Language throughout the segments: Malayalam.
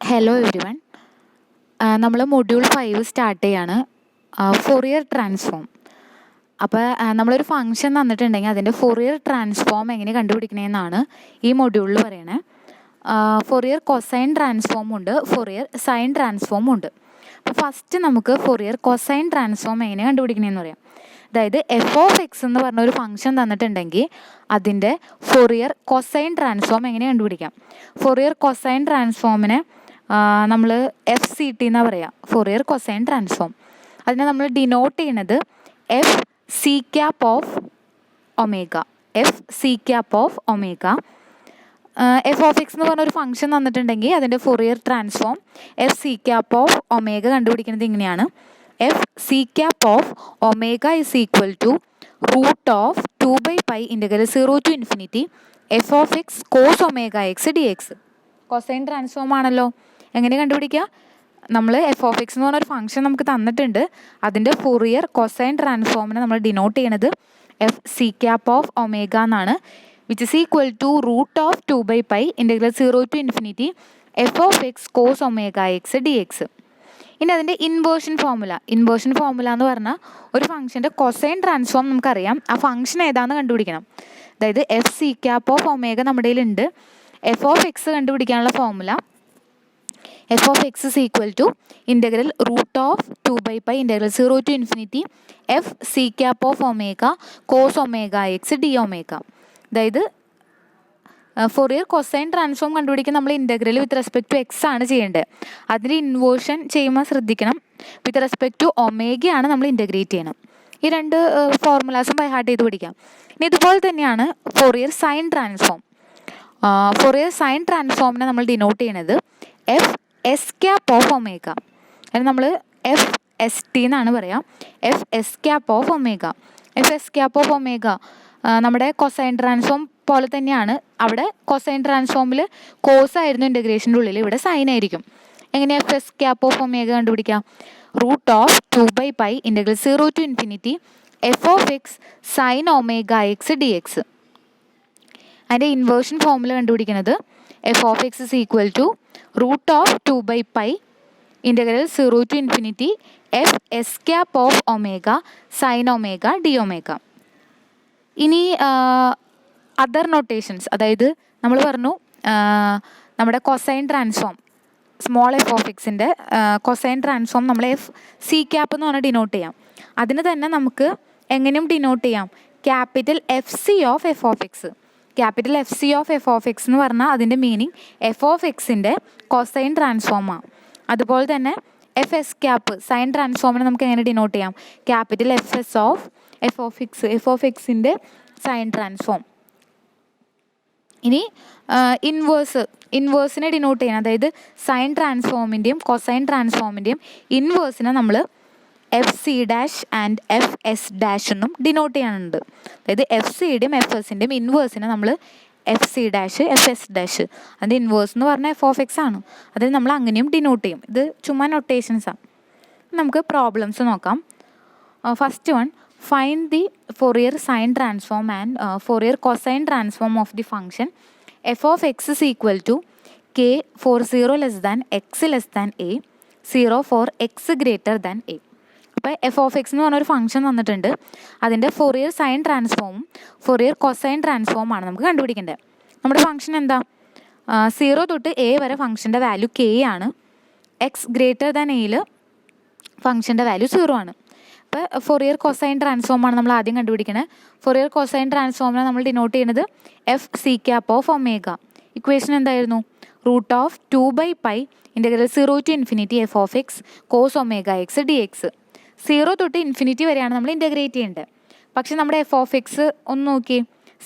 Hello every one. നമ്മൾ മൊഡ്യൂൾ 5 സ്റ്റാർട്ട് ചെയ്യാണ്, ഫൊറിയർ ട്രാൻസ്ഫോം. അപ്പോൾ നമ്മളൊരു ഫംഗ്ഷൻ തന്നിട്ടുണ്ടെങ്കിൽ അതിൻ്റെ ഫൊറിയർ ട്രാൻസ്ഫോം എങ്ങനെ കണ്ടുപിടിക്കണമെന്നാണ് ഈ മൊഡ്യൂളിൽ പറയണേ. ഫൊറിയർ കൊസൈൻ ട്രാൻസ്ഫോം ഉണ്ട്, ഫൊറിയർ സൈൻ ട്രാൻസ്ഫോം ഉണ്ട്. അപ്പോൾ ഫസ്റ്റ് നമുക്ക് ഫൊറിയർ കൊസൈൻ ട്രാൻസ്ഫോം എങ്ങനെ കണ്ടുപിടിക്കണമെന്ന് പറയാം. അതായത് എഫ് ഓഫ് എക്സ് എന്ന് പറഞ്ഞ ഒരു ഫംഗ്ഷൻ തന്നിട്ടുണ്ടെങ്കിൽ അതിൻ്റെ ഫൊറിയർ കൊസൈൻ ട്രാൻസ്ഫോം എങ്ങനെ കണ്ടുപിടിക്കാം. ഫൊറിയർ കൊസൈൻ ട്രാൻസ്ഫോമിനെ നമ്മൾ എഫ് സി ടി എന്നാണ് പറയുക, ഫൊറിയർ കൊസൈൻ ട്രാൻസ്ഫോം. അതിനെ നമ്മൾ ഡിനോട്ട് ചെയ്യുന്നത് F C cap of omega. F C cap of omega. F of X എന്ന് പറഞ്ഞൊരു ഫംഗ്ഷൻ തന്നിട്ടുണ്ടെങ്കിൽ അതിൻ്റെ Fourier transform F C cap of omega കണ്ടുപിടിക്കുന്നത് ഇങ്ങനെയാണ്. F C cap of omega is equal to root of 2/π integral 0 to infinity F of X cos omega X D X. Cosine transform ആണല്ലോ. എങ്ങനെ കണ്ടുപിടിക്കുക? നമ്മൾ എഫ് ഓഫ് എക്സ് എന്ന് പറഞ്ഞൊരു ഫംഗ്ഷൻ നമുക്ക് തന്നിട്ടുണ്ട്, അതിൻ്റെ ഫൊറിയർ കൊസൈൻ ട്രാൻസ്ഫോമിനെ നമ്മൾ ഡിനോട്ട് ചെയ്യണത് F C cap of omega എന്നാണ്, which is equal to root of 2/π integral 0 to infinity F of X cos omega X D X. ഇനി അതിൻ്റെ ഇൻവേർഷൻ ഫോർമുല എന്ന് പറഞ്ഞാൽ ഒരു ഫംഗ്ഷൻ്റെ കൊസൈൻ ട്രാൻസ്ഫോം നമുക്കറിയാം, ആ ഫംഗ്ഷൻ ഏതാണെന്ന് കണ്ടുപിടിക്കണം. അതായത് F C cap of omega നമ്മുടെ കയ്യിലുണ്ട്. എഫ് ഓഫ് എക്സ് കണ്ടുപിടിക്കാനുള്ള formula F of X is equal to integral root of 2/π integral 0 to infinity F C cap of omega cos omega X D omega. അതായത് ഫൊറിയർ കൊസൈൻ ട്രാൻസ്ഫോം കണ്ടുപിടിക്കാൻ നമ്മൾ integral with respect to X ആണ് ചെയ്യേണ്ടത്. അതിൻ്റെ ഇൻവേർഷൻ ചെയ്യുമ്പോൾ ശ്രദ്ധിക്കണം, വിത്ത് റെസ്പെക്ട് ടു ഒമേഗയാണ് നമ്മൾ ഇൻ്റഗ്രേറ്റ് ചെയ്യണം. ഈ രണ്ട് ഫോർമുലാസും ബൈ ഹാർട്ട് ചെയ്ത് പഠിക്കാം. ഇനി ഇതുപോലെ തന്നെയാണ് Fourier sine transform. Fourier sine ട്രാൻസ്ഫോമിനെ നമ്മൾ ഡിനോട്ട് ചെയ്യണത് F S cap of omega. അതിന് നമ്മൾ എഫ് എസ് ടി എന്നാണ് പറയാം. F S cap of omega. F S cap of omega നമ്മുടെ കൊസൈൻ ട്രാൻസ്ഫോം പോലെ തന്നെയാണ്. അവിടെ കൊസൈൻ ട്രാൻസ്ഫോമിൽ കോസ് ആയിരുന്നു ഇൻ്റഗ്രേഷൻ്റെ ഉള്ളിൽ, ഇവിടെ സൈൻ ആയിരിക്കും. എങ്ങനെ F S cap of omega കണ്ടുപിടിക്കാം? Root of 2/π integral 0 to infinity F of X sine omega X D X. അതിൻ്റെ ഇൻവേർഷൻ ഫോർമുല കണ്ടുപിടിക്കുന്നത് F of X is equal to root of 2/π integral 0 to infinity F S cap of omega sine omega D omega. ഇനി അതർ നൊട്ടേഷൻസ്, അതായത് നമ്മൾ പറഞ്ഞു നമ്മുടെ cosine transform small F of എക്സിൻ്റെ കൊസൈൻ ട്രാൻസ്ഫോം നമ്മൾ എഫ് സി ക്യാപ്പ് എന്ന് പറഞ്ഞാൽ ഡിനോട്ട് ചെയ്യാം. അതിന് തന്നെ നമുക്ക് എങ്ങനെയും ഡിനോട്ട് ചെയ്യാം, capital F C of F of X. Capital F C of F of X എന്ന് പറഞ്ഞാൽ അതിൻ്റെ മീനിങ് എഫ് ഓഫ് എക്സിൻ്റെ കൊസൈൻ ട്രാൻസ്ഫോമാണ്. അതുപോലെ തന്നെ എഫ് എസ് ക്യാപ്പ് സൈൻ ട്രാൻസ്ഫോമിനെ നമുക്ക് എങ്ങനെ ഡിനോട്ട് ചെയ്യാം? Capital F S of F of X, F of എക്സിൻ്റെ സൈൻ ട്രാൻസ്ഫോം. ഇനി ഇൻവേഴ്സിനെ ഡിനോട്ട് ചെയ്യണം. അതായത് സൈൻ ട്രാൻസ്ഫോമിൻ്റെയും കൊസൈൻ ട്രാൻസ്ഫോമിൻ്റെയും ഇൻവേഴ്സിനെ നമ്മൾ F C dash and F S dash എന്നും ഡിനോട്ട് ചെയ്യാനുണ്ട്. അതായത് എഫ് സിയുടെയും എഫ് എസിൻ്റെയും ഇൻവേഴ്സിനെ നമ്മൾ F C dash F S dash, അതിൻ്റെ ഇൻവേഴ്സ് എന്ന് പറഞ്ഞാൽ എഫ് ഓഫ് എക്സ് ആണ്, അതിന് നമ്മൾ അങ്ങനെയും ഡിനോട്ട് ചെയ്യും. ഇത് ചുമ്മാ നൊട്ടേഷൻസാണ്. നമുക്ക് പ്രോബ്ലംസ് നോക്കാം. First one, find the Fourier sine transform and Fourier cosine transform of the function f of X is equal to k for 0 less than x less than a, 0 for x greater than a. അപ്പോൾ എഫ് ഓഫ് എക്സ് എന്ന് പറഞ്ഞൊരു ഫംഗ്ഷൻ തന്നിട്ടുണ്ട്, അതിൻ്റെ ഫൊറിയർ സൈൻ ട്രാൻസ്ഫോമും ഫൊറിയർ കൊസൈൻ ട്രാൻസ്ഫോമാണ് നമുക്ക് കണ്ടുപിടിക്കേണ്ടത്. നമ്മുടെ ഫംഗ്ഷൻ എന്താ? 0 തൊട്ട് എ വരെ ഫംഗ്ഷൻ്റെ വാല്യൂ കെ ആണ്, എക്സ് ഗ്രേറ്റർ ദാൻ എയിൽ ഫംഗ്ഷൻ്റെ വാല്യൂ 0 ആണ്. അപ്പോൾ ഫൊറിയർ കൊസൈൻ ട്രാൻസ്ഫോമാണ് നമ്മൾ ആദ്യം കണ്ടുപിടിക്കുന്നത്. ഫൊറിയർ കൊസൈൻ ട്രാൻസ്ഫോമിനെ നമ്മൾ ഡിനോട്ട് ചെയ്യുന്നത് F C cap of omega. Equation എന്തായിരുന്നു? Root of 2/π integral 0 to infinity F of X cos omega X D X. 0 തൊട്ട് ഇൻഫിനിറ്റി വരെയാണ് നമ്മൾ ഇൻ്റഗ്രേറ്റ് ചെയ്യേണ്ടത്. പക്ഷേ നമ്മുടെ എഫ് ഓഫ് എക്സ് ഒന്ന് നോക്കി,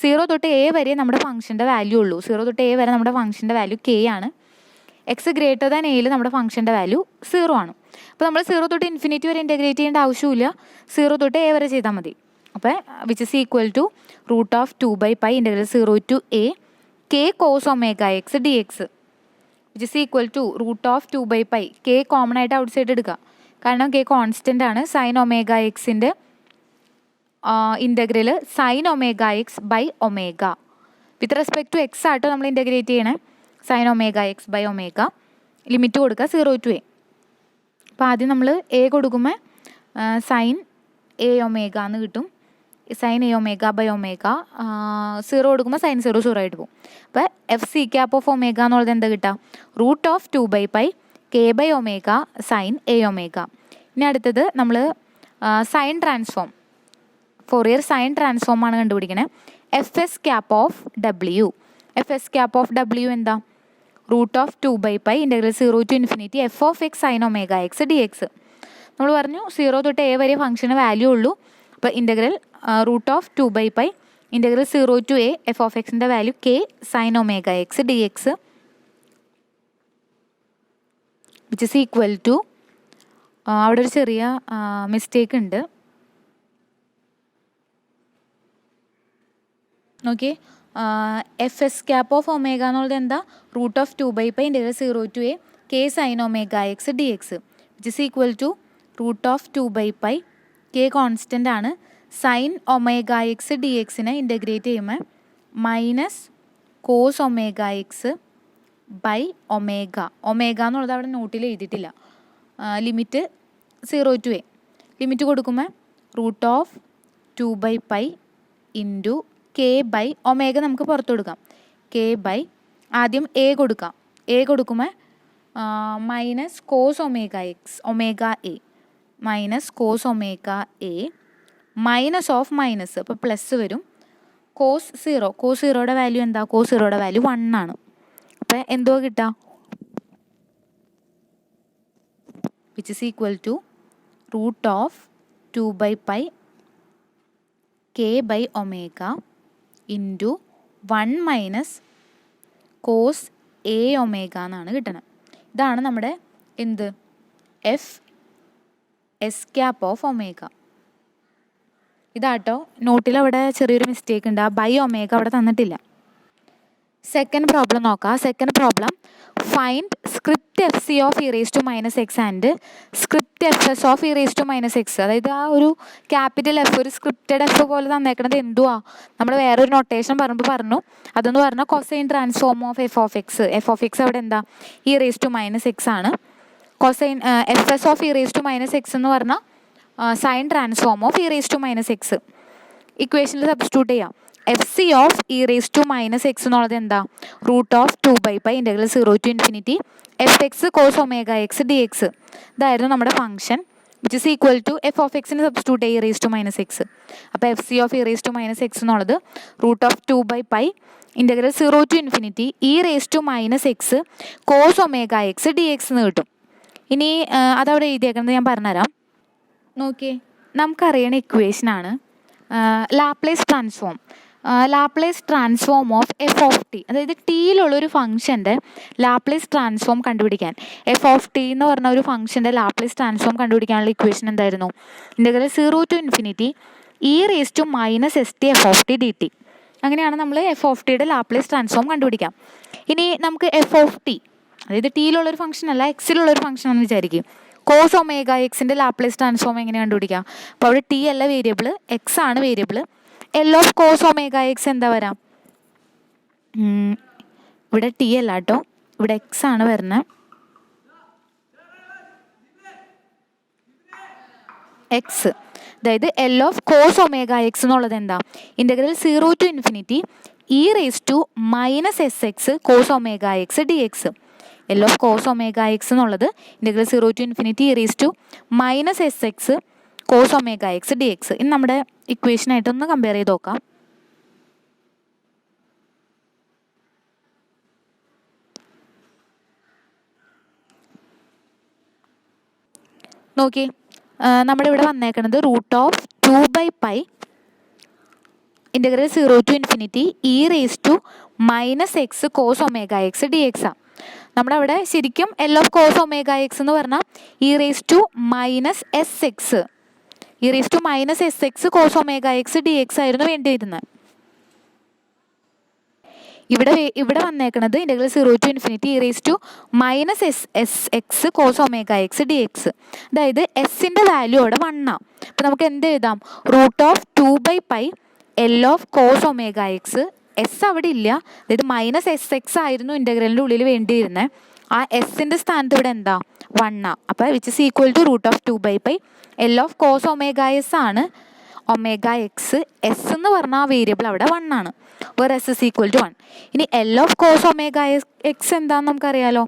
0 തൊട്ട് എ വരെ നമ്മുടെ ഫംഗ്ഷൻ്റെ വാല്യൂ ഉള്ളൂ. 0 തൊട്ട് എ വരെ നമ്മുടെ ഫംഗ്ഷൻ്റെ വാല്യൂ കെ ആണ്, എക്സ് ഗ്രേറ്റർ ദാൻ എയിൽ നമ്മുടെ ഫംഗ്ഷൻ്റെ വാല്യൂ 0 ആണ്. അപ്പോൾ നമ്മൾ 0 തൊട്ട് ഇൻഫിനിറ്റി വരെ ഇൻ്റഗ്രേറ്റ് ചെയ്യേണ്ട ആവശ്യമില്ല, 0 തൊട്ട് എ വരെ ചെയ്താൽ മതി. അപ്പോൾ which is equal to root of 2/π integral 0 to A K cos omega X D X, which is equal to root of 2/π. K common ആയിട്ട് ഔട്ട് സൈഡ് എടുക്കുക, കാരണം കെ കോൺസ്റ്റൻ്റ് ആണ്. സൈൻ ഒമേഗ എക്സിൻ്റെ integral sine omega X by omega. With respect to X ആട്ടോ നമ്മൾ ഇൻ്റഗ്രേറ്റ് ചെയ്യണേ, sine omega X by omega. Limit കൊടുക്കുക 0 to a. അപ്പോൾ ആദ്യം നമ്മൾ എ കൊടുക്കുമ്പോൾ സൈൻ എ ഒമേഗ എന്ന് കിട്ടും. Sine A omega by omega. 0 കൊടുക്കുമ്പോൾ സൈൻ 0 ആയിട്ട് പോകും. അപ്പോൾ F C cap of omega എന്നുള്ളത് എന്താ കിട്ടുക? √2/π K by omega sine A omega. ഇനി അടുത്തത് നമ്മൾ sine transform, Fourier sine transform ആണ് കണ്ടുപിടിക്കണേ. F S cap of W. F S cap of W എന്താ? √2/π integral 0 to ∞ F of X sine omega X D X. നമ്മൾ പറഞ്ഞു 0 തൊട്ട് എ വരെ ഫംഗ്ഷന് വാല്യൂ ഉള്ളൂ. അപ്പോൾ integral √2/π integral 0 to a F of എക്സിൻ്റെ value K sine omega X D X which is equal to, അവിടെ ഒരു ചെറിയ മിസ്റ്റേക്ക് ഉണ്ട്. നോക്കിയേ, F S cap of omega എന്നുള്ളത് എന്താ? √2/π integral 0 to a K sine omega X D X which is equal to √2/π. K constant ആണ്. സൈൻ ഒമേഗ എക്സ് ഡി എക്സിനെ ഇൻ്റഗ്രേറ്റ് ചെയ്യുമ്പോൾ minus cos omega X by omega. Omega എന്നുള്ളത് അവിടെ നോട്ടിൽ എഴുതിയിട്ടില്ല. Limit 0 to a. ലിമിറ്റ് കൊടുക്കുമ്പോൾ √2/π ഇൻറ്റു കെ ബൈ ഒമേഗ നമുക്ക് പുറത്ത് കൊടുക്കാം. കെ ബൈ ആദ്യം എ കൊടുക്കാം. എ കൊടുക്കുമ്പോൾ minus cos omega X omega A minus cos omega A minus of minus, അപ്പോൾ പ്ലസ് വരും. കോസ് 0, കോസ് 0യുടെ വാല്യൂ എന്താ? കോസ് 0യുടെ വാല്യൂ 1 ആണ്. അപ്പോൾ എന്തോ കിട്ടുക? Which is equal to √2/π K by omega into 1 minus cos A omega എന്നാണ് കിട്ടണം. ഇതാണ് നമ്മുടെ എന്ത്? F S cap of omega. ഇതാട്ടോ നോട്ടിൽ അവിടെ ചെറിയൊരു മിസ്റ്റേക്ക് ഉണ്ട്. ആ ബൈ ഒമേഗ അവിടെ തന്നിട്ടില്ല. സെക്കൻഡ് പ്രോബ്ലം നോക്കാം. Second problem, find script F C of E raise to minus X and script F S of E raise to minus X. അതായത് ആ ഒരു ക്യാപിറ്റൽ എഫ് ഒരു സ്ക്രിപ്റ്റഡ് എഫ് പോലെ തന്നേക്കണത് എന്തുവാ? നമ്മൾ വേറൊരു നൊട്ടേഷൻ പറഞ്ഞു. അതെന്ന് പറഞ്ഞാൽ cosine transform of F of X. F of X അവിടെ എന്താ? E raise to minus X ആണ്. Cosine F S of E raise to minus X എന്ന് പറഞ്ഞാൽ sine transform of E raise to minus X. ഇക്വേഷനിൽ സബ്സ്റ്റിറ്റ്യൂട്ട് ചെയ്യാം. F C of E raise to minus X എന്നുള്ളത് എന്താ? √2/π integral 0 to ∞ F X cos omega X D X. ഇതായിരുന്നു നമ്മുടെ function. Which is equal to F of എക്സിന് സബ്സ്റ്റിറ്റ്യൂട്ട് ചെയ്യുക E raise to minus X. അപ്പോൾ F C of E raise to minus X എന്നുള്ളത് √2/π integral 0 to ∞ E raise to minus X cos omega X D X എന്ന് കിട്ടും. ഇനി അതവിടെ എഴുതിയേക്കുന്നത് ഞാൻ പറഞ്ഞുതരാം. നോക്കിയേ, നമുക്കറിയണ ഇക്വേഷനാണ് Laplace transform. Laplace transform of F of T. അതായത് ടിയിലുള്ളൊരു ഫംഗ്ഷൻ്റെ ലാപ്ലേസ് ട്രാൻസ്ഫോം കണ്ടുപിടിക്കാൻ, എഫ് ഓഫ് ടി എന്ന് പറഞ്ഞ ഒരു ഫംഗ്ഷൻ്റെ ലാപ്ലേസ് ട്രാൻസ്ഫോം കണ്ടുപിടിക്കാനുള്ള ഇക്വേഷൻ എന്തായിരുന്നു? Integral 0 to ∞ E raise to minus S T F of T D T. അങ്ങനെയാണ് നമ്മൾ എഫ് ഓഫ് ടിയുടെ ലാപ്ലേസ് ട്രാൻസ്ഫോം കണ്ടുപിടിക്കാം. ഇനി നമുക്ക് എഫ് ഓഫ് ടി, അതായത് ടിയിലുള്ളൊരു ഫംഗ്ഷൻ അല്ല എക്സിലുള്ളൊരു ഫംഗ്ഷൻ ആണെന്ന് വിചാരിക്കും. കോസ് ഒമേഗ എക്സിൻ്റെ ലാപ്ലേസ് ട്രാൻസ്ഫോം എങ്ങനെ കണ്ടുപിടിക്കാം? അപ്പോൾ അവിടെ ടി അല്ല വേരിയബിൾ, എക്സ് ആണ് variable. L of cos omega x എന്താ വരാം? ഇവിടെ ടി അല്ല കേട്ടോ, ഇവിടെ എക്സ് ആണ് വരുന്നത്. എക്സ്, അതായത് L of cos omega X എന്നുള്ളത് എന്താ? Integral 0 to ∞ E raise to minus S X cos omega X D X. L of cos omega X എന്നുള്ളത് integral 0 to ∞ E raise to minus S X cos omega X D X. ഇനി നമ്മുടെ ഇക്വേഷനായിട്ടൊന്ന് കമ്പയർ ചെയ്ത് നോക്കാം. നോക്കി, നമ്മുടെ ഇവിടെ വന്നേക്കണത് √2/π integral 0 to ∞ E raise to minus X cos omega X D X ആണ്. നമ്മുടെ അവിടെ ശരിക്കും L of cos omega X എന്ന് പറഞ്ഞാൽ E raise to minus S X, E raise to minus S X cos omega X D X ആയിരുന്നു വേണ്ടിയിരുന്നത്. ഇവിടെ വന്നേക്കണത് integral 0 to ∞ E raise to minus S X cos omega X D X. അതായത് എസിൻ്റെ വാല്യൂ അവിടെ 1 ആണ്. അപ്പോൾ നമുക്ക് എന്ത് എഴുതാം? √2/π L of cos omega X. S അവിടെ ഇല്ല, അതായത് മൈനസ് എസ് എക്സ് ആയിരുന്നു ഇൻ്റഗ്രലിൻ്റെ ഉള്ളിൽ വേണ്ടിയിരുന്നത്. ആ എസിൻ്റെ സ്ഥാനത്ത് ഇവിടെ എന്താ 1 അപ്പോൾ which is equal to √2/π L of cos omega s ആണ് ഒമേഗ എക്സ്. എസ് എന്ന് പറഞ്ഞാൽ ആ വേരിയബിൾ അവിടെ 1 ആണ്, വേറെ എസ് ഇസ് ഈക്വൽ ടു 1. ഇനി L of cos omega X എന്താണെന്ന് നമുക്കറിയാലോ.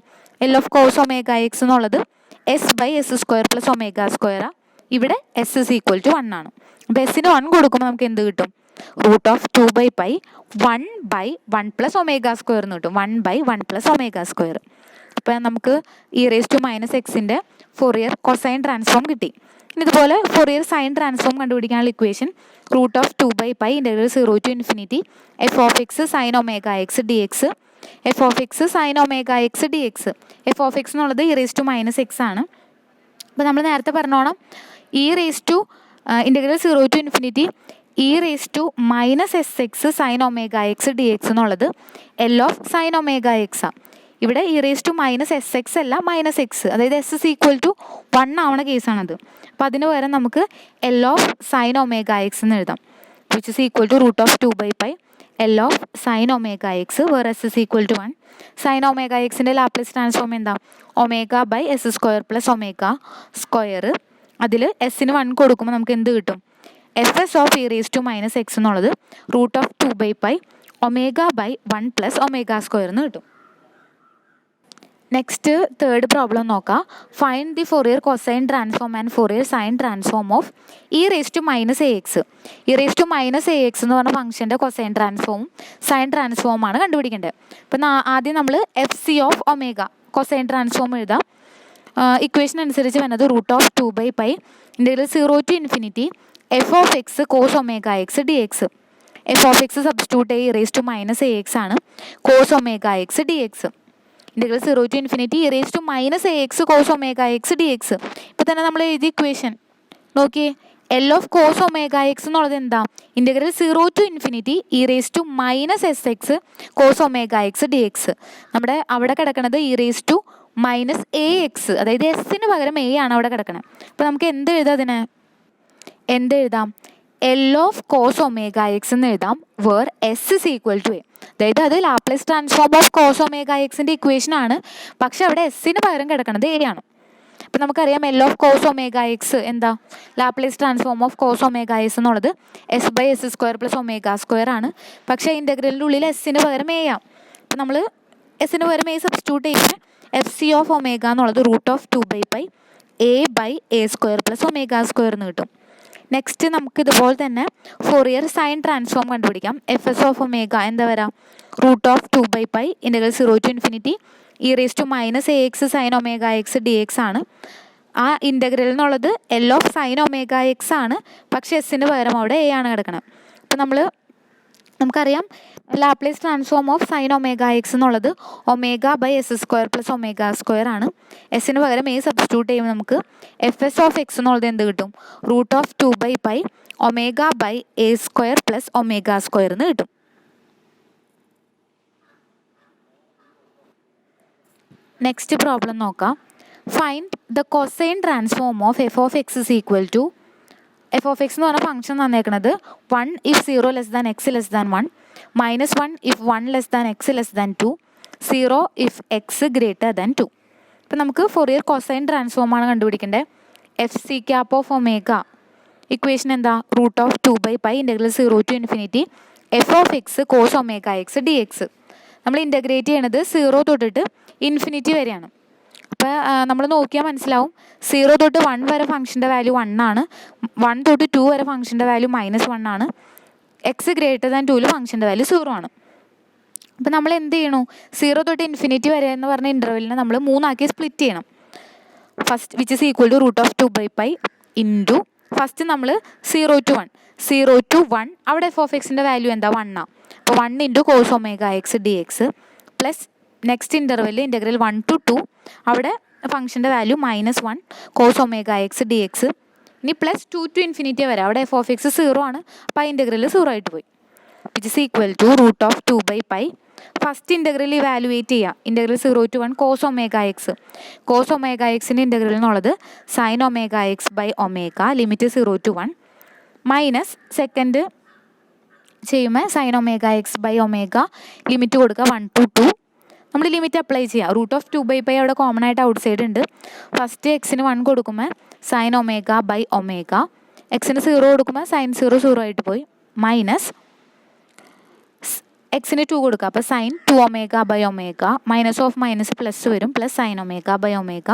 L of cos omega X എന്നുള്ളത് S/s² + ω². ഇവിടെ എസ് ഇസ് ഈക്വൽ ടു 1 ആണ്. അപ്പോൾ എസിന് 1 കൊടുക്കുമ്പോൾ നമുക്ക് എന്ത് കിട്ടും? √2/π 1/1 + ω² എന്ന് കിട്ടും. 1/1 + ω². അപ്പോൾ നമുക്ക് e⁻⁻ ഫോറിയർ കൊസൈൻ ട്രാൻസ്ഫോം കിട്ടി. ഇനി ഇതുപോലെ ഫോറിയർ സൈൻ ട്രാൻസ്ഫോം കണ്ടുപിടിക്കാനുള്ള equation √2/π ∫0 to f(x sin ωx dx) f(x sin ωx dx). f(x) എന്നുള്ളത് e⁻⁻x ആണ്. അപ്പോൾ നമ്മൾ നേരത്തെ പറഞ്ഞോണം ∫0 to e⁻⁻sx sin ωx dx എന്നുള്ളത് L of sin ωx ആണ്. ഇവിടെ e⁻⁻sx അല്ല -x, അതായത് s ഇസ് ഈക്വൽ ടു 1 ആവണ കേസാണത്. അപ്പോൾ അതിന് പകരം നമുക്ക് L of sin ωx എന്ന് എഴുതാം, which is equal to √2/π L of sin ωx, where s is equal to 1. sin ωxൻ്റെ ലാപ്ലേസ് ട്രാൻസ്ഫോം എന്താ? ω/s² + ω². അതിൽ എസിന് 1 കൊടുക്കുമ്പോൾ നമുക്ക് എന്ത് കിട്ടും? fs of e⁻⁻x എന്നുള്ളത് √2/π ω/1 + ω² എന്ന് കിട്ടും. നെക്സ്റ്റ് തേർഡ് പ്രോബ്ലം നോക്കാം. Find the Fourier cosine transform and Fourier sine transform of e⁻⁻ax. e⁻⁻ax എന്ന് പറഞ്ഞ ഫംഗ്ഷൻ്റെ കൊസൈൻ ട്രാൻസ്ഫോമും സൈൻ ട്രാൻസ്ഫോമാണ് കണ്ടുപിടിക്കേണ്ടത്. അപ്പം ആദ്യം നമ്മൾ FC of omega cosine transform എഴുതാം. ഇക്വേഷൻ അനുസരിച്ച് വരുന്നത് √2/π ∫0 to f(x cos ωx dx). f(x) substitute e⁻⁻ax ആണ്, cos ωx dx. ∫0 to e⁻⁻ax cos ωx dx. ഇപ്പോൾ തന്നെ നമ്മൾ എഴുതിയ ഇക്വേഷൻ നോക്കിയേ, L of cos ωx എന്നുള്ളത് എന്താ? ∫0 to e⁻⁻sx cos ωx dx. നമ്മുടെ അവിടെ കിടക്കുന്നത് e⁻⁻ax, അതായത് എസിന് പകരം a ആണ് അവിടെ കിടക്കുന്നത്. അപ്പോൾ നമുക്ക് എന്ത് എഴുതാം? എന്തെഴുതാം? L of cos ωx എന്ന് എഴുതാം, where s is equal to a. അതായത് അത് ലാപ്ലേസ് ട്രാൻസ്ഫോം ഓഫ് cos ωxൻ്റെ ഇക്വേഷൻ ആണ്, പക്ഷെ അവിടെ എസിന് പകരം കിടക്കുന്നത് a ആണ്. അപ്പോൾ നമുക്കറിയാം L of cos ωx എന്താ? Laplace transform of cos ωx എന്നുള്ളത് s/s² + ω² ആണ്, പക്ഷേ ഇൻ്റഗ്രലിൻ്റെ ഉള്ളിൽ എസിന് പകരം a ആണ്. അപ്പോൾ നമ്മൾ എസിന് പകരം a സബ്സ്റ്റിറ്റ്യൂട്ട് ചെയ്യുമ്പോൾ FC ഓഫ് ഒമേഗ എന്നുള്ളത് √2/π a/a² + ω² എന്ന് കിട്ടും. നെക്സ്റ്റ് നമുക്ക് ഇതുപോലെ തന്നെ ഫോറിയർ സൈൻ ട്രാൻസ്ഫോം കണ്ടുപിടിക്കാം. fs ഓഫ് ഒമേഗ എന്താ വരാം? √2/π ∫0 to e⁻⁻ax sin ωx dx ആണ്. ആ ഇൻ്റഗ്രൽ എന്നുള്ളത് L of sin ωx ആണ്, പക്ഷേ എസിന് പകരം അവിടെ a ആണ് കിടക്കണം. അപ്പോൾ നമുക്കറിയാം Laplace transform of sin ωx എന്നുള്ളത് ω/s² + ω² ആണ്. എസിന് പകരം a സബ്സ്റ്റിറ്റ്യൂട്ട് ചെയ്യുമ്പോൾ നമുക്ക് fs ഓഫ് x എന്നുള്ളത് എന്ത് കിട്ടും? √2/π ω/a² + ω² എന്ന് കിട്ടും. നെക്സ്റ്റ് പ്രോബ്ലം നോക്കാം. Find the cosine transform of f(x) is equal to f(x) എന്ന് പറഞ്ഞ ഫംഗ്ഷൻ തന്നേക്കുന്നത് 1 if 0 less than x less than 1, -1 if 1 less than x less than 2, 0 if x greater than 2. ഇപ്പം നമുക്ക് ഫോറിയർ കൊസൈൻ ട്രാൻസ്ഫോമാണ് കണ്ടുപിടിക്കേണ്ടത്. FC cap of omega equation എന്താ? √2/π ∫0 to f(x cos ωx dx). നമ്മൾ ഇൻ്റഗ്രേറ്റ് ചെയ്യണത് 0 തൊട്ടിട്ട് ഇൻഫിനിറ്റി വരെയാണ്. അപ്പോൾ നമ്മൾ നോക്കിയാൽ മനസ്സിലാവും 0 തൊട്ട് 1 വരെ ഫംഗ്ഷൻ്റെ വാല്യൂ 1 ആണ്, 1 തൊട്ട് 2 വരെ ഫംഗ്ഷൻ്റെ വാല്യൂ -1 ആണ്, എക്സ് ഗ്രേറ്റർ ദാൻ 2ൽ ഫംഗ്ഷൻ്റെ വാല്യൂ 0 ആണ്. അപ്പോൾ നമ്മൾ എന്ത് ചെയ്യണു? 0 തൊട്ട് ഇൻഫിനിറ്റി വരെ എന്ന് പറഞ്ഞ ഇൻ്റർവെല്ലിനെ നമ്മൾ 3 ആക്കി സ്പ്ലിറ്റ് ചെയ്യണം. First which is equal to √2/π into first നമ്മൾ 0 to 1 അവിടെ f(x)ൻ്റെ വാല്യൂ എന്താ? 1 ആണ്. അപ്പോൾ 1 × cos ωx dx plus next interval integral 1 to 2 അവിടെ ഫംഗ്ഷൻ്റെ വാല്യൂ -1 cos ωx dx. ഇനി പ്ലസ് 2 to ഇൻഫിനിറ്റി വരെ അവിടെ f(x) 0 ആണ്, അപ്പോൾ ആ ഇൻ്റഗ്രൽ 0 ആയിട്ട് പോയി. Which is equal to √2/π first integral evaluate ചെയ്യുക. Integral 0 to 1 cos ωx. cos ωxൻ്റെ ഇൻ്റഗ്രൽ എന്നുള്ളത് sin ωx/ω limit 0 to 1 minus second ചെയ്യുമ്പോൾ sin ωx/ω ലിമിറ്റ് കൊടുക്കുക 1 to 2 നമ്മൾ ലിമിറ്റ് അപ്ലൈ ചെയ്യാം. √2/π അവിടെ കോമൺ ആയിട്ട് ഔട്ട് സൈഡ് ഉണ്ട്. ഫസ്റ്റ് എക്സിന് 1 കൊടുക്കുമ്പോൾ സൈൻ ഒമേഗ ബൈ ഒമേഗ, എക്സിന് 0 കൊടുക്കുമ്പോൾ സൈൻ 0 ആയിട്ട് പോയി, മൈനസ് എക്സിന് 2 കൊടുക്കുക, അപ്പോൾ sine 2 omega by omega, minus of minus plus വരും, plus sine omega by omega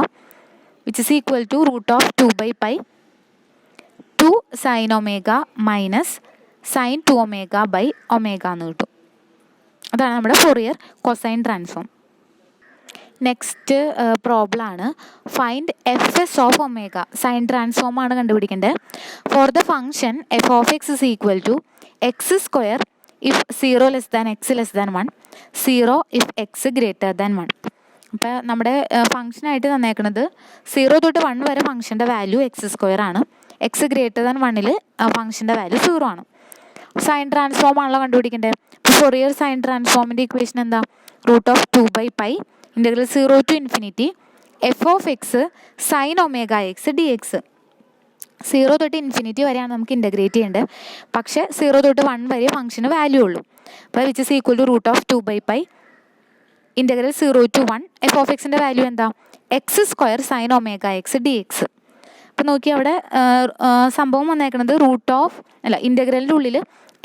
which is equal to √2/π 2 sine omega minus sine 2 omega by omega എന്ന് കിട്ടും. അതാണ് നമ്മുടെ Fourier cosine transform. Next problem ആണ് find FS of omega. Sine transform ആണ് കണ്ടുപിടിക്കേണ്ടത്. For the function f of x is equal to x² if 0 less than x less than 1, 0 if x greater than 1. അപ്പോൾ നമ്മുടെ ഫംഗ്ഷനായിട്ട് തന്നേക്കുന്നത് 0 തൊട്ട് 1 വരെ ഫംഗ്ഷൻ്റെ വാല്യൂ x² ആണ്. x ഗ്രേറ്റർ ദാൻ 1-ൽ ഫംഗ്ഷൻ്റെ വാല്യൂ 0 ആണ്. സൈൻ ട്രാൻസ്ഫോം ആണല്ലോ കണ്ടുപിടിക്കേണ്ടത്. ഇപ്പോൾ ഫൊറിയർ സൈൻ ട്രാൻസ്ഫോമിൻ്റെ ഇക്വേഷൻ എന്താ? √2/π integral 0 to infinity f of x sine omega x dx. 0 തൊട്ട് ഇൻഫിനിറ്റി വരെയാണ് നമുക്ക് ഇൻ്റഗ്രേറ്റ് ചെയ്യേണ്ടത്. പക്ഷേ 0 തൊട്ട് 1 വരെ ഫംഗ്ഷന് വാല്യൂ ഉള്ളൂ. അപ്പോൾ which is equal to √2/π integral 0 to 1 f of എക്സിൻ്റെ വാല്യൂ എന്താ? x² sine omega x dx. അപ്പോൾ നോക്കി അവിടെ സംഭവം വന്നേക്കുന്നത് ഇൻ്റഗ്രലിൻ്റെ ഉള്ളിൽ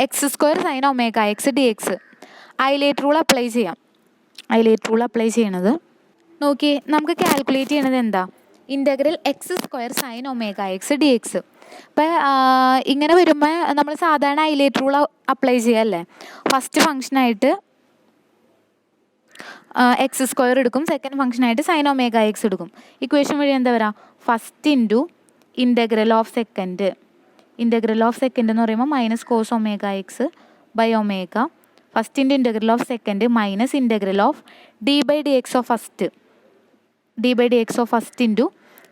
x² sine omega x dx. ILATE rule apply ചെയ്യാം. ഐലേറ്റ് റൂൾ അപ്ലൈ ചെയ്യണത് നോക്കി നമുക്ക് കാൽക്കുലേറ്റ് ചെയ്യണത് എന്താ? Integral x² sine omega x dx. അപ്പോൾ ഇങ്ങനെ വരുമ്പോൾ നമ്മൾ സാധാരണ ഐലേറ്റ് റൂൾ അപ്ലൈ ചെയ്യാമല്ലേ. ഫസ്റ്റ് ഫംഗ്ഷനായിട്ട് x² എടുക്കും, സെക്കൻഡ് ഫംഗ്ഷനായിട്ട് സൈൻ ഒമേഗ x എടുക്കും. ഇക്വേഷൻ വഴി എന്താ പറയുക? First into integral of second. Integral of second എന്ന് പറയുമ്പോൾ minus cos omega x by omega. First into integral of second minus integral of d/dx of first. d/dx of first into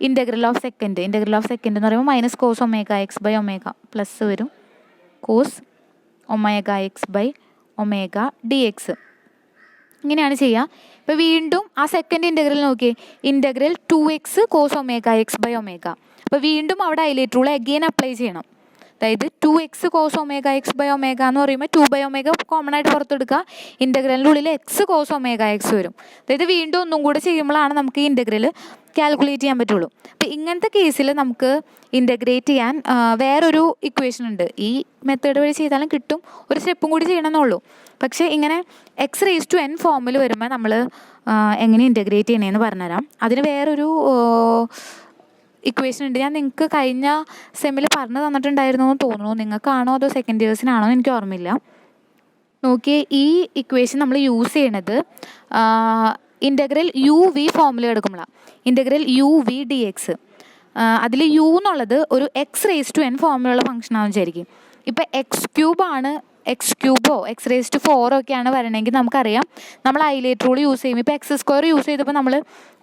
integral of second. Integral of second എന്ന് പറയുമ്പോൾ minus cos omega x by omega plus വരും cos omega x by omega dx. ഇങ്ങനെയാണ് ചെയ്യുക. ഇപ്പോൾ വീണ്ടും ആ സെക്കൻഡ് ഇൻ്റഗ്രൽ നോക്കിയേ, integral 2x cos omega x by omega. അപ്പോൾ വീണ്ടും അവിടെ ഐലേറ്റ് റൂൾ അഗെയിൻ അപ്ലൈ ചെയ്യണം. അതായത് 2x cos omega x by omega എന്ന് പറയുമ്പോൾ 2/ഒമേഗ കോമൺ ആയിട്ട് പുറത്തെടുക്കുക, ഇൻ്റഗ്രലിൻ്റെ ഉള്ളിൽ x കോസ് ഒമേഗ x വരും. അതായത് വീണ്ടും ഒന്നും കൂടെ ചെയ്യുമ്പോഴാണ് നമുക്ക് ഈ ഇൻ്റഗ്രൽ കാൽക്കുലേറ്റ് ചെയ്യാൻ പറ്റുള്ളൂ. അപ്പോൾ ഇങ്ങനത്തെ കേസിൽ നമുക്ക് ഇൻ്റഗ്രേറ്റ് ചെയ്യാൻ വേറൊരു ഇക്വേഷൻ ഉണ്ട്. ഈ മെത്തേഡ് വഴി ചെയ്താലും കിട്ടും, ഒരു സ്റ്റെപ്പും കൂടി ചെയ്യണമെന്നുള്ളൂ. പക്ഷേ ഇങ്ങനെ x⁻n ഫോമിൽ വരുമ്പോൾ നമ്മൾ എങ്ങനെ ഇൻ്റഗ്രേറ്റ് ചെയ്യണമെന്ന് പറഞ്ഞുതരാം. അതിന് വേറൊരു ഇക്വേഷൻ ഉണ്ട്. ഞാൻ നിങ്ങൾക്ക് കഴിഞ്ഞ സെമ്മിൽ പറഞ്ഞു തന്നിട്ടുണ്ടായിരുന്നു എന്ന് തോന്നുന്നു. നിങ്ങൾക്കാണോ അതോ സെക്കൻഡ് ഇയേഴ്സിനാണോ എന്ന് എനിക്ക് ഓർമ്മയില്ല. നോക്കിയേ, ഈ ഇക്വേഷൻ നമ്മൾ യൂസ് ചെയ്യണത് ഇൻ്റഗ്രൽ uv ഫോമിൽ എടുക്കുമ്പോഴാണ്. Integral uv dx. അതിൽ u എന്നുള്ളത് ഒരു x⁻n ഫോമിലുള്ള ഫംഗ്ഷനാണെന്ന് വിചാരിക്കും. ഇപ്പോൾ x³ ആണ്, x³ x⁴ ഒക്കെയാണ് വരണമെങ്കിൽ നമുക്കറിയാം നമ്മൾ ഐലേറ്റ് റൂൾ യൂസ് ചെയ്യും. ഇപ്പോൾ x² യൂസ് ചെയ്തപ്പോൾ നമ്മൾ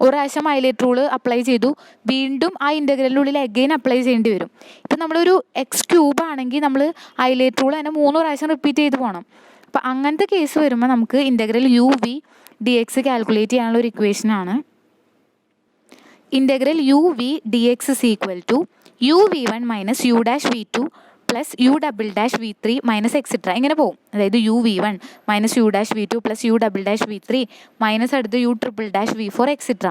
ഒരു പ്രാവശ്യം ഐലേറ്റ് റൂൾ അപ്ലൈ ചെയ്തു, വീണ്ടും ആ ഇൻ്റഗ്രലിനുള്ളിൽ അഗെയിൻ അപ്ലൈ ചെയ്യേണ്ടി വരും. ഇപ്പം നമ്മളൊരു x³ ആണെങ്കിൽ നമ്മൾ ഐലേറ്റ് റൂൾ തന്നെ 3 പ്രാവശ്യം റിപ്പീറ്റ് ചെയ്ത് പോകണം. അപ്പോൾ അങ്ങനത്തെ കേസ് വരുമ്പോൾ നമുക്ക് ഇൻ്റഗ്രൽ uv dx കാൽക്കുലേറ്റ് ചെയ്യാനുള്ള ഒരു ഇക്വേഷനാണ്. Integral uv dx is equal to uv1 minus u'(v2) plus u'(v3) minus etcetera. ഇങ്ങനെ പോകും. അതായത് uv1 minus u'(v2) plus u'(v3) minus അടുത്ത് u'(v4) എക്സെട്ര.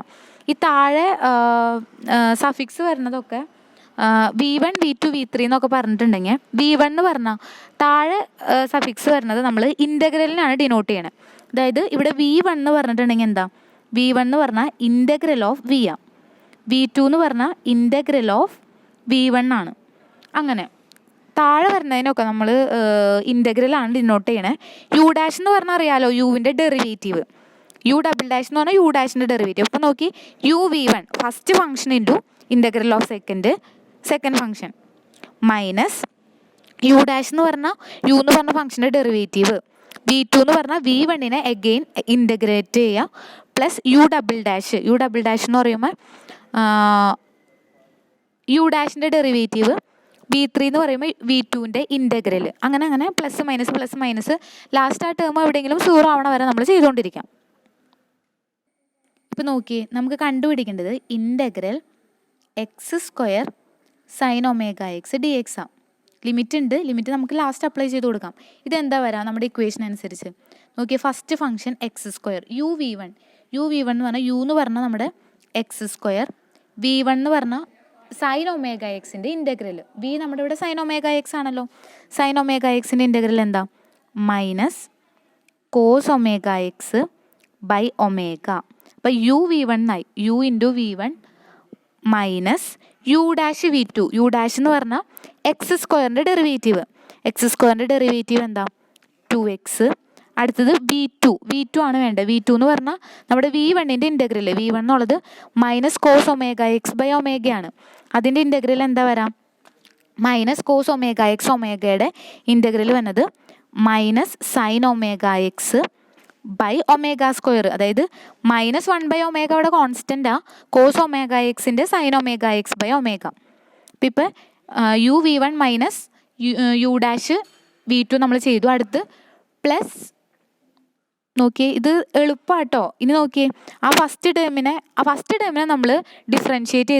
ഈ താഴെ സഫിക്സ് വരുന്നതൊക്കെ v1 v2 v3 എന്നൊക്കെ പറഞ്ഞിട്ടുണ്ടെങ്കിൽ v1 എന്ന് പറഞ്ഞാൽ താഴെ സഫിക്സ് വരുന്നത് നമ്മൾ ഇൻ്റഗ്രലിനാണ് ഡിനോട്ട് ചെയ്യണത്. അതായത് ഇവിടെ v1 എന്ന് പറഞ്ഞിട്ടുണ്ടെങ്കിൽ എന്താ? v1 എന്ന് പറഞ്ഞാൽ ഇൻ്റഗ്രൽ ഓഫ് v ആണ്. v2 എന്ന് പറഞ്ഞാൽ ഇൻ്റഗ്രൽ ഓഫ് v1 ആണ്. അങ്ങനെ താഴെ വരുന്നതിനൊക്കെ നമ്മൾ ഇൻ്റഗ്രലാണ് ഡിനോട്ട് ചെയ്യണേ. u' എന്ന് പറഞ്ഞാൽ അറിയാലോ, യുവിൻ്റെ ഡെറിവേറ്റീവ്. u' എന്ന് പറഞ്ഞാൽ u' ഡെറിവേറ്റീവ്. അപ്പോൾ നോക്കി uv1 first function into integral of second function minus u' എന്ന് പറഞ്ഞാൽ u എന്ന് പറഞ്ഞ ഫംഗ്ഷൻ്റെ ഡെറിവേറ്റീവ്. v2 എന്ന് പറഞ്ഞാൽ v1-നെ അഗെയിൻ ഇൻ്റഗ്രേറ്റ് ചെയ്യുക പ്ലസ് u'. എന്ന് പറയുമ്പോൾ u'-ൻ്റെ ഡെറിവേറ്റീവ്, v3 എന്ന് പറയുമ്പോൾ v2-ൻ്റെ ഇൻ്റഗ്രൽ. അങ്ങനെ പ്ലസ് മൈനസ് ലാസ്റ്റ് ആ ടേം എവിടെയെങ്കിലും 0 ആവണ വരെ നമ്മൾ ചെയ്തുകൊണ്ടിരിക്കാം. ഇപ്പോൾ നോക്കിയേ, നമുക്ക് കണ്ടുപിടിക്കേണ്ടത് integral x² sine omega x dx ആണ്. ലിമിറ്റ് ഉണ്ട്, ലിമിറ്റ് നമുക്ക് ലാസ്റ്റ് അപ്ലൈ ചെയ്ത് കൊടുക്കാം. ഇതെന്താ വരാം നമ്മുടെ ഇക്വേഷൻ അനുസരിച്ച് നോക്കിയാൽ first function x square u V one എന്ന് പറഞ്ഞാൽ യു എന്ന് പറഞ്ഞാൽ നമ്മുടെ എക്സ് സ്ക്വയർ, വി വൺ എന്ന് പറഞ്ഞാൽ സൈൻ ഒമേഗ എക്സിൻ്റെ ഇൻ്റഗ്രൽ. വി നമ്മുടെ ഇവിടെ സൈൻ ഒമേഗ എക്സ് ആണല്ലോ. സൈൻ ഒമേഗ എക്സിൻ്റെ ഇൻ്റഗ്രൽ എന്താ? Minus cos omega X by omega. അപ്പോൾ യു വി വൺ ആയി, u into v one minus U dash V two. U dash എന്ന് പറഞ്ഞാൽ എക്സ് സ്ക്വയറിൻ്റെ ഡെറിവേറ്റീവ്. എക്സ് സ്ക്വയറിൻ്റെ ഡെറിവേറ്റീവ് എന്താ? 2x. അടുത്തത് വി ടു ആണ് വേണ്ടത്. വി ടു എന്ന് പറഞ്ഞാൽ നമ്മുടെ വി വണ്ണിൻ്റെ ഇൻ്റഗ്രൽ. വി വൺ എന്നുള്ളത് minus cos omega X by ഒമേഗയാണ്. അതിൻ്റെ ഇൻ്റഗ്രൽ എന്താ വരാം? മൈനസ് കോസ് ഒമേഗ എക്സ്, ഒമേഗയുടെ ഇൻ്റഗ്രൽ വന്നത് minus sine omega X by omega square. അതായത് മൈനസ് 1 ഒമേഗ അവിടെ കോൺസ്റ്റൻ്റാണ്. കോസ് ഒമേഗ എക്സിൻ്റെ sine omega X by omega. അപ്പം ഇപ്പം U V one minus U dash V two നമ്മൾ ചെയ്തു. അടുത്ത് പ്ലസ് നോക്കിയേ, ഇത് എളുപ്പമാട്ടോ. ഇനി നോക്കിയേ, ആ ഫസ്റ്റ് ടേമിനെ നമ്മൾ ഡിഫറൻഷ്യേറ്റ്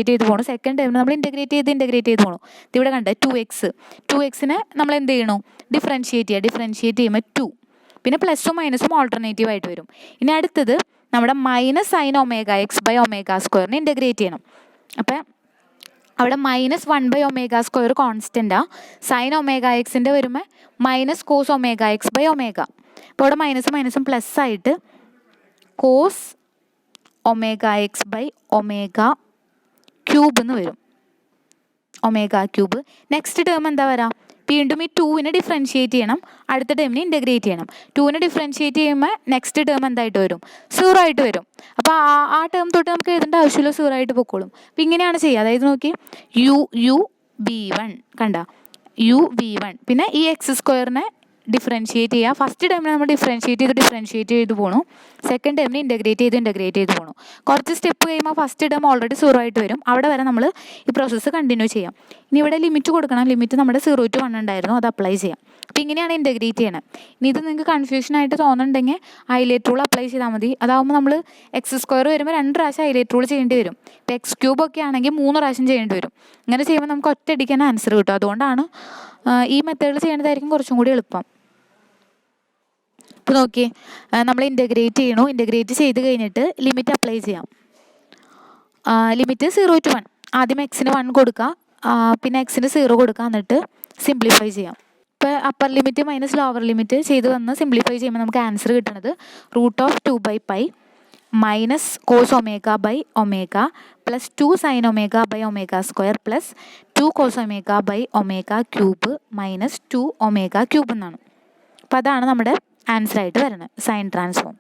ചെയ്ത് പോകണം. സെക്കൻഡ് ടേമിനെ നമ്മൾ ഇൻ്റഗ്രേറ്റ് ചെയ്ത് പോകണം. ഇതിവിടെ കണ്ടേ 2x നമ്മൾ എന്ത് ചെയ്യണോ? ഡിഫറൻഷ്യേറ്റ് ചെയ്യുമ്പോൾ 2, പിന്നെ പ്ലസും മൈനസും ഓൾട്ടർനേറ്റീവ് ആയിട്ട് വരും. ഇനി അടുത്തത് നമ്മുടെ minus sine omega X by omega സ്ക്വയറിനെ ഇൻ്റഗ്രേറ്റ് ചെയ്യണം. അപ്പം അവിടെ മൈനസ് 1 ഒമേഗ സ്ക്വയർ കോൺസ്റ്റൻ്റാണ്. സൈൻ ഒമേഗ എക്സിൻ്റെ വരുമ്പോൾ minus cos omega X by omega. അപ്പോൾ അവിടെ മൈനസും പ്ലസ് ആയിട്ട് cos omega X by omega cube എന്ന് വരും. Omega cube. നെക്സ്റ്റ് ടേം എന്താ വരാം? വീണ്ടും ഈ 2 ഡിഫറൻഷ്യേറ്റ് ചെയ്യണം, അടുത്ത ടേമിനെ ഇൻ്റഗ്രേറ്റ് ചെയ്യണം. 2 ഡിഫറൻഷ്യേറ്റ് ചെയ്യുമ്പോൾ നെക്സ്റ്റ് ടേം എന്തായിട്ട് വരും? 0 ആയിട്ട് വരും. അപ്പോൾ ആ ടേം തൊട്ട് നമുക്ക് എഴുതേണ്ട ആവശ്യമില്ല, 0 ആയിട്ട് പൊക്കോളും. അപ്പോൾ ഇങ്ങനെയാണ് ചെയ്യുക. അതായത് നോക്കി യു വി വൺ കണ്ട, യു വി വൺ, പിന്നെ ഈ എക്സ് സ്ക്വയറിനെ ഡിഫറൻഷ്യേറ്റ് ചെയ്യുക. ഫസ്റ്റ് ടൈമിൽ നമ്മൾ ഡിഫറൻഷ്യേറ്റ് ചെയ്ത് പോകണു. സെക്കൻഡ് ടൈമിൽ ഇൻ്റഗ്രേറ്റ് ചെയ്ത് പോകണു. കുറച്ച് സ്റ്റെപ്പ് കഴിയുമ്പോൾ ഫസ്റ്റ് ടൈം ഓൾറെഡി 0 ആയിട്ട് വരും. അവിടെ വരെ നമ്മൾ ഈ പ്രോസസ്സ് കണ്ടിന്യൂ ചെയ്യാം. ഇനി ഇവിടെ ലിമിറ്റ് കൊടുക്കണം. ലിമിറ്റ് നമ്മുടെ 0 to 1 ഉണ്ടായിരുന്നു, അത് അപ്ലൈ ചെയ്യാം. അപ്പോൾ ഇങ്ങനെയാണ് ഇൻ്റഗ്രേറ്റ് ചെയ്യണം. ഇനി ഇത് നിങ്ങൾക്ക് കൺഫ്യൂഷൻ ആയിട്ട് തോന്നുന്നുണ്ടെങ്കിൽ ഹൈലൈറ്റ് റൂൾ അപ്ലൈ ചെയ്താൽ മതി. അതാകുമ്പോൾ നമ്മൾ എക്സ് സ്ക്വയർ വരുമ്പോൾ 2 പ്രാവശ്യം ഹൈലൈറ്റ് റൂൾ ചെയ്യേണ്ടി വരും. ഇപ്പോൾ എക്സ് ക്യൂബ് ഒക്കെ ആണെങ്കിൽ 3 പ്രാവശ്യം ചെയ്യേണ്ടി വരും. ഇങ്ങനെ ചെയ്യുമ്പോൾ നമുക്ക് ഒറ്റയടിക്കാൻ ആൻസർ കിട്ടും. അതുകൊണ്ടാണ് ഈ മെത്തേഡിൽ ചെയ്യേണ്ടതായിരിക്കും കുറച്ചും കൂടി എളുപ്പം. ഇപ്പോൾ നോക്കിയേ, നമ്മൾ ഇൻ്റഗ്രേറ്റ് ചെയ്ത് കഴിഞ്ഞിട്ട് ലിമിറ്റ് അപ്ലൈ ചെയ്യാം. Limit 0 to 1. ആദ്യം എക്സിന് 1 കൊടുക്കുക, പിന്നെ എക്സിന് 0 കൊടുക്കുക, എന്നിട്ട് സിംപ്ലിഫൈ ചെയ്യാം. ഇപ്പോൾ upper limit minus lower limit ചെയ്ത് വന്ന് സിംപ്ലിഫൈ ചെയ്യുമ്പോൾ നമുക്ക് ആൻസർ കിട്ടുന്നത് √2π minus cos omega by omega plus 2 sine omega by omega square plus 2 cos omega by omega cube minus 2 omega cube എന്നാണ്. അപ്പോൾ അതാണ് നമ്മുടെ ആൻസർ ആയിട്ട് വരുന്നത്, സൈൻ ട്രാൻസ്ഫോം.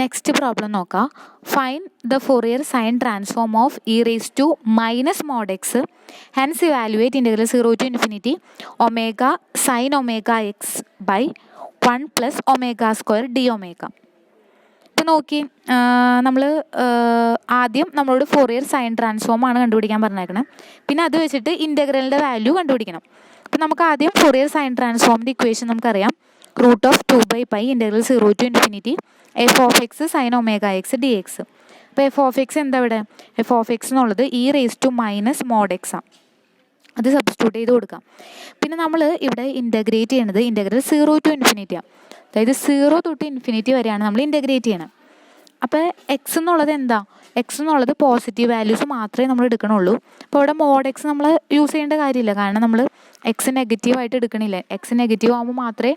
നെക്സ്റ്റ് പ്രോബ്ലം നോക്കാം. Find the Fourier sine transform of E raise to minus mod x, hence evaluate integral 0 to infinity omega sine omega X by 1 plus omega square d omega. ഇപ്പോൾ നോക്കി, നമ്മൾ ആദ്യം നമ്മളോട് ഫോറിയർ സൈൻ ട്രാൻസ്ഫോം ആണ് കണ്ടുപിടിക്കാൻ പറഞ്ഞേക്കണം. പിന്നെ അത് വെച്ചിട്ട് ഇൻ്റഗ്രലിൻ്റെ വാല്യൂ കണ്ടുപിടിക്കണം. അപ്പോൾ നമുക്ക് ആദ്യം ഫോറിയർ സൈൻ ട്രാൻസ്ഫോമിൻ്റെ ഇക്വേഷൻ നമുക്കറിയാം. √2π integral 0 to infinity F of X sine omega X D x. അപ്പോൾ എഫ് ഓഫ് എക്സ് എന്താ ഇവിടെ? എഫ് ഓഫ് എക്സ് എന്നുള്ളത് e raise to minus mod x ആണ്. അത് സബ്സ്റ്റിറ്റ്യൂട്ട് ചെയ്ത് കൊടുക്കാം. പിന്നെ നമ്മൾ ഇവിടെ ഇൻ്റഗ്രേറ്റ് ചെയ്യണത് ഇൻ്റഗ്രൽ 0 to ഇൻഫിനിറ്റിയാണ്. അതായത് 0 തൊട്ട് ഇൻഫിനിറ്റി വരെയാണ് നമ്മൾ ഇൻ്റഗ്രേറ്റ് ചെയ്യണം. അപ്പോൾ എക്സ് എന്നുള്ളത് എന്താ? എക്സ് എന്നുള്ളത് പോസിറ്റീവ് വാല്യൂസ് മാത്രമേ നമ്മൾ എടുക്കണുള്ളൂ. അപ്പോൾ ഇവിടെ മോഡ് എക്സ് നമ്മൾ യൂസ് ചെയ്യേണ്ട കാര്യമില്ല, കാരണം നമ്മൾ എക്സ് നെഗറ്റീവായിട്ട് എടുക്കണില്ല. എക്സ് നെഗറ്റീവ് ആകുമ്പോൾ മാത്രമേ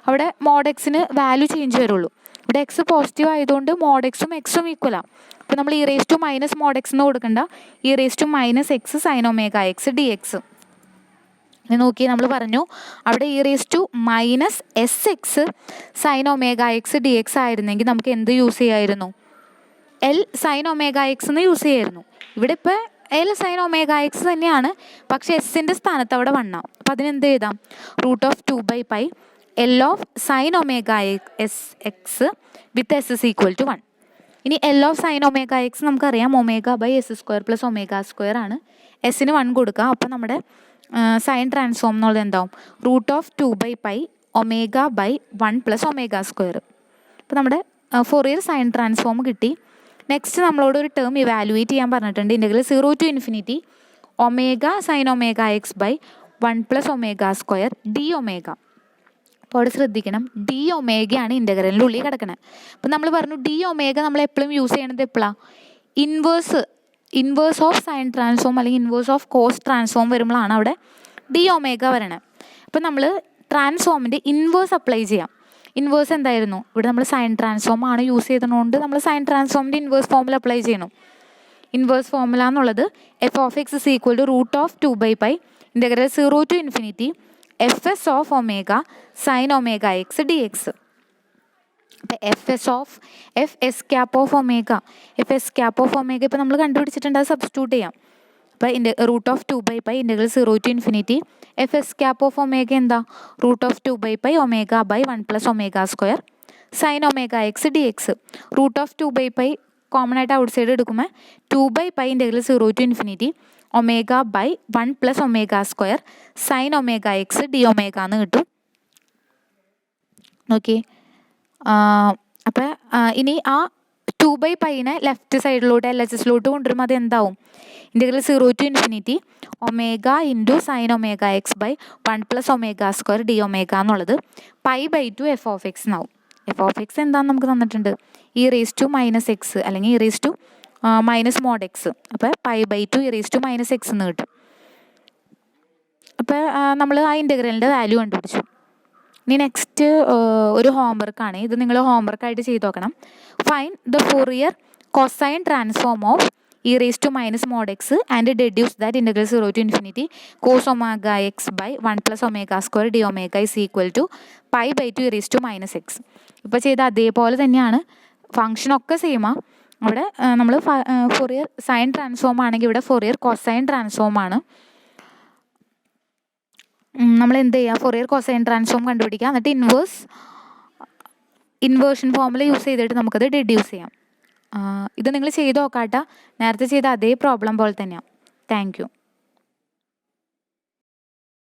അവിടെ മോഡ് എക്സിന് വാല്യൂ ചേഞ്ച് വരുള്ളൂ. ഇവിടെ എക്സ് പോസിറ്റീവ് ആയതുകൊണ്ട് മോഡ് എക്സും ഈക്വലാണ്. അപ്പോൾ നമ്മൾ e raise to minus mod x എന്ന് കൊടുക്കണ്ട, e raise to minus x sine omega X D x. നോക്കി, നമ്മൾ പറഞ്ഞു അവിടെ e raise to minus S x sine omega X D x ആയിരുന്നെങ്കിൽ നമുക്ക് എന്ത് യൂസ് ചെയ്യായിരുന്നു? എൽ സൈൻ ഒമേഗ എക്സ് എന്ന് യൂസ് ചെയ്യായിരുന്നു. ഇവിടെ ഇപ്പോൾ എൽ സൈൻ ഒമേഗ എക്സ് തന്നെയാണ്, പക്ഷേ എസിൻ്റെ സ്ഥാനത്ത് അവിടെ 1 ആണ്. അപ്പോൾ അതിനെന്ത് എഴുതാം? √2π L of sine omega s x with s is equal to 1. ഇനി L of sine omega x നമുക്കറിയാം omega by s square plus omega square ആണ്. എസിന് 1 കൊടുക്കുക. അപ്പോൾ നമ്മുടെ സൈൻ ട്രാൻസ്ഫോം എന്നുള്ളത് എന്താവും? √2π omega by 1 plus omega square. അപ്പോൾ നമ്മുടെ ഫോറിയർ സൈൻ ട്രാൻസ്ഫോം കിട്ടി. നെക്സ്റ്റ് നമ്മളോട് ഒരു ടേം ഇവാലുവേറ്റ് ചെയ്യാൻ പറഞ്ഞിട്ടുണ്ട്. Integral 0 to infinity omega sine omega X by 1 + omega square d omega. അപ്പോൾ അവിടെ ശ്രദ്ധിക്കണം, ഡി ഒമേഗയാണ് ഇൻ്റഗ്രലിൻ്റെ ഉള്ളിൽ കിടക്കണത്. അപ്പം നമ്മൾ പറഞ്ഞു ഡി ഒമേഗ നമ്മൾ എപ്പോഴും യൂസ് ചെയ്യണത് എപ്പോഴാണ്? ഇൻവേഴ്സ് ഓഫ് സൈൻ ട്രാൻസ്ഫോം അല്ലെങ്കിൽ ഇൻവേഴ്സ് ഓഫ് കോസ് ട്രാൻസ്ഫോം വരുമ്പോഴാണ് അവിടെ ഡി ഒമേഗ വരണത്. അപ്പം നമ്മൾ ട്രാൻസ്ഫോമിൻ്റെ ഇൻവേഴ്സ് അപ്ലൈ ചെയ്യാം. ഇൻവേഴ്സ് എന്തായിരുന്നു? ഇവിടെ നമ്മൾ സൈൻ ട്രാൻസ്ഫോം ആണ് യൂസ് ചെയ്തതുകൊണ്ട് നമ്മൾ സൈൻ ട്രാൻസ്ഫോമിൻ്റെ ഇൻവേഴ്സ് ഫോമിൽ അപ്ലൈ ചെയ്യണം. ഇൻവേഴ്സ് ഫോമുല എന്നുള്ളത് f of X is equal to √2/π integral 0 to ∞ fs of omega sine omega X D x. അപ്പം f S cap of omega ഇപ്പം നമ്മൾ കണ്ടുപിടിച്ചിട്ടുണ്ട്, അത് സബ്സ്റ്റിറ്റ്യൂട്ട് ചെയ്യാം. അപ്പോൾ √2/π integral 0 to ∞ f S cap of omega എന്താ? √2/π omega by 1 + omega square sine omega X D x. √2/π common ആയിട്ട് ഔട്ട് സൈഡ് എടുക്കുമ്പോൾ 2/π integral 0 to ∞ omega by 1 + omega square sine omega X D omega എന്ന് കിട്ടും. ഓക്കെ, അപ്പോൾ ഇനി ആ 2/πനെ ലെഫ്റ്റ് സൈഡിലോട്ട് LHSലോട്ട് കൊണ്ടുവരുമ്പോൾ അത് എന്താവും? Integral 0 to ∞ omega into sine omega X by 1 + omega square d omega എന്നുള്ളത് π/2 എഫ് ഓഫ് എക്സ് എന്നാവും. എഫ് ഓഫ് എക്സ് എന്താണെന്ന് നമുക്ക് തന്നിട്ടുണ്ട്, e⁻⁻x അല്ലെങ്കിൽ e⁻−mod x. അപ്പോൾ π/2 e⁻⁻x എന്ന് കിട്ടും. അപ്പോൾ നമ്മൾ ആ ഇൻ്റഗ്രലിൻ്റെ വാല്യൂ കണ്ടുപിടിച്ചു. ഇനി നെക്സ്റ്റ് ഒരു ഹോംവർക്കാണ്, ഇത് നിങ്ങൾ ഹോംവർക്കായിട്ട് ചെയ്ത് നോക്കണം. Fine the Fourier cosine transform of e⁻−mod x and deduce that integral 0 to ∞ cos omega X by 1 + omega square d omega is equal to π/2 e⁻⁻x. ഇപ്പോൾ ചെയ്ത അതേപോലെ തന്നെയാണ്, ഫംഗ്ഷനൊക്കെ സെയിമാണ്. അവിടെ നമ്മൾ ഫോറിയർ സൈൻ ട്രാൻസ്ഫോം ആണെങ്കിൽ ഇവിടെ ഫോറിയർ കൊസൈൻ ട്രാൻസ്ഫോം ആണ്. നമ്മൾ എന്ത് ചെയ്യുക? ഫോറിയർ കൊസൈൻ ട്രാൻസ്ഫോം കണ്ടുപിടിക്കുക, എന്നിട്ട് ഇൻവേർഷൻ ഫോമുല യൂസ് ചെയ്തിട്ട് നമുക്കത് ഡെഡ്യൂസ് ചെയ്യാം. ഇത് നിങ്ങൾ ചെയ്ത് നോക്കാട്ടോ, നേരത്തെ ചെയ്ത അതേ പ്രോബ്ലം പോലെ തന്നെയാണ്. Thank you.